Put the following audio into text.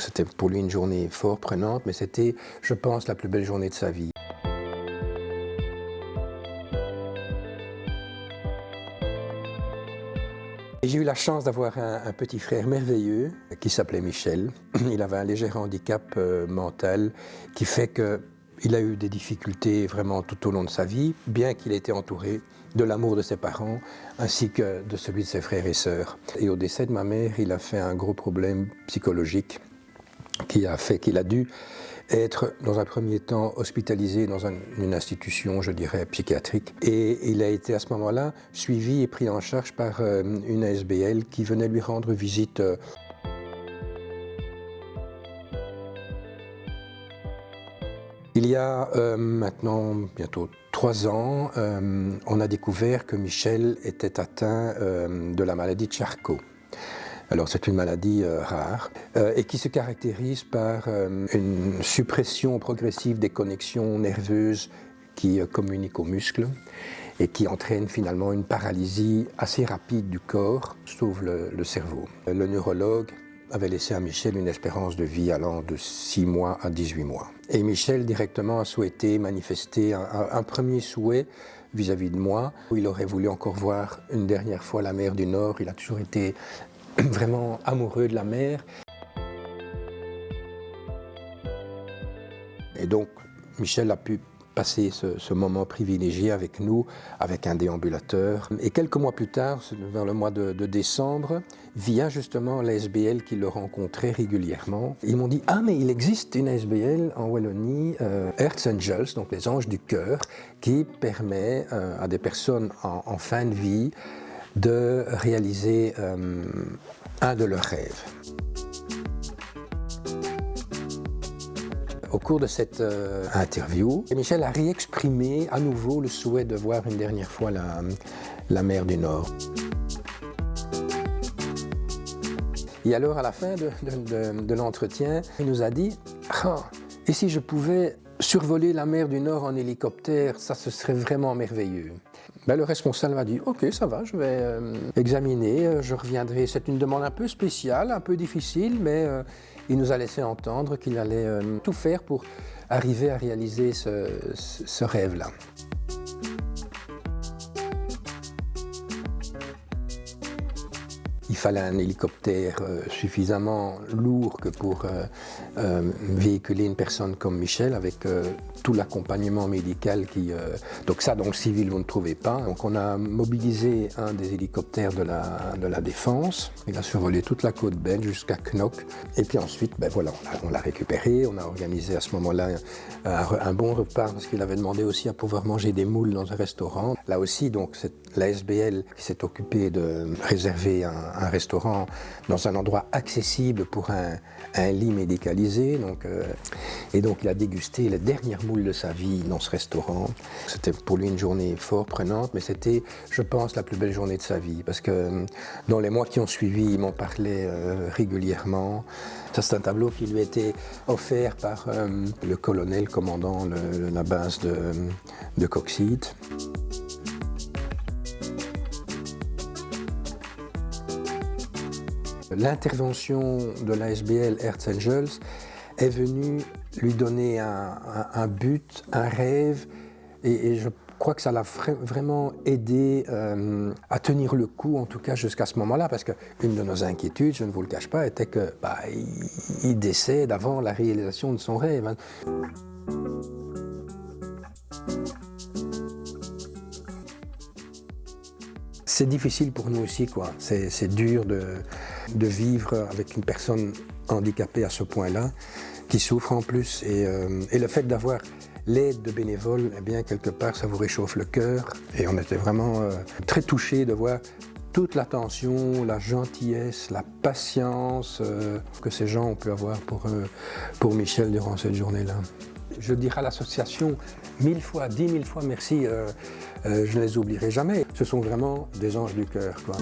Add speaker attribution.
Speaker 1: C'était pour lui une journée fort prenante, mais c'était, je pense, la plus belle journée de sa vie. Et j'ai eu la chance d'avoir un petit frère merveilleux qui s'appelait Michel. Il avait un léger handicap mental qui fait qu'il a eu des difficultés vraiment tout au long de sa vie, bien qu'il ait été entouré de l'amour de ses parents ainsi que de celui de ses frères et sœurs. Et au décès de ma mère, il a fait un gros problème psychologique qui a fait qu'il a dû être dans un premier temps hospitalisé dans une institution, je dirais, psychiatrique. Et il a été à ce moment-là suivi et pris en charge par une ASBL qui venait lui rendre visite. Il y a maintenant bientôt 3 ans, on a découvert que Michel était atteint de la maladie de Charcot. Alors c'est une maladie rare et qui se caractérise par une suppression progressive des connexions nerveuses qui communiquent aux muscles et qui entraîne finalement une paralysie assez rapide du corps, sauf le cerveau. Le neurologue avait laissé à Michel une espérance de vie allant de 6 mois à 18 mois. Et Michel directement a souhaité manifester un premier souhait vis-à-vis de moi, où il aurait voulu encore voir une dernière fois la mer du Nord. Il a toujours été vraiment amoureux de la mer. Et donc, Michel a pu passer ce moment privilégié avec nous, avec un déambulateur. Et quelques mois plus tard, vers le mois de décembre, via justement l'ASBL qui le rencontrait régulièrement, ils m'ont dit « Ah, mais il existe une ASBL en Wallonie, Hearts Angels, donc les anges du cœur, qui permet à des personnes en fin de vie de réaliser un de leurs rêves. » Au cours de cette interview, Michel a réexprimé à nouveau le souhait de voir une dernière fois la mer du Nord. Et alors, à la fin de l'entretien, il nous a dit « Ah, et si je pouvais survoler la mer du Nord en hélicoptère, ça ce serait vraiment merveilleux. » Ben, le responsable a dit « Ok, ça va, je vais examiner, je reviendrai. » C'est une demande un peu spéciale, un peu difficile, mais il nous a laissé entendre qu'il allait tout faire pour arriver à réaliser ce rêve-là. Il fallait un hélicoptère suffisamment lourd que pour véhiculer une personne comme Michel avec tout l'accompagnement médical qui... Donc ça, dans le civil, on ne trouvait pas. Donc on a mobilisé un des hélicoptères de la Défense. Il a survolé toute la côte belge jusqu'à Knock. Et puis ensuite, ben voilà, on l'a récupéré. On a organisé à ce moment-là un bon repas parce qu'il avait demandé aussi à pouvoir manger des moules dans un restaurant. Là aussi, donc, c'est l'ASBL qui s'est occupée de réserver un restaurant dans un endroit accessible pour un lit médicalisé. Et donc il a dégusté les dernières moules de sa vie dans ce restaurant. C'était pour lui une journée fort prenante, mais c'était, je pense, la plus belle journée de sa vie. Parce que dans les mois qui ont suivi, il m'en parlait régulièrement. Ça, c'est un tableau qui lui a été offert par le colonel commandant la base de Coxyde. L'intervention de l'ASBL Hearts Angels est venue lui donner un but, un rêve, et je crois que ça l'a vraiment aidé à tenir le coup, en tout cas jusqu'à ce moment-là, parce qu'une de nos inquiétudes, je ne vous le cache pas, était qu'il décède avant la réalisation de son rêve. C'est difficile pour nous aussi, quoi. C'est dur de vivre avec une personne handicapée à ce point-là, qui souffre en plus. Et le fait d'avoir l'aide de bénévoles, eh bien, quelque part, ça vous réchauffe le cœur. Et on était vraiment très touchés de voir toute l'attention, la gentillesse, la patience que ces gens ont pu avoir pour Michel durant cette journée-là. Je dirais à l'association 1000 fois, 10 000 fois merci, je ne les oublierai jamais. Ce sont vraiment des anges du cœur, quoi.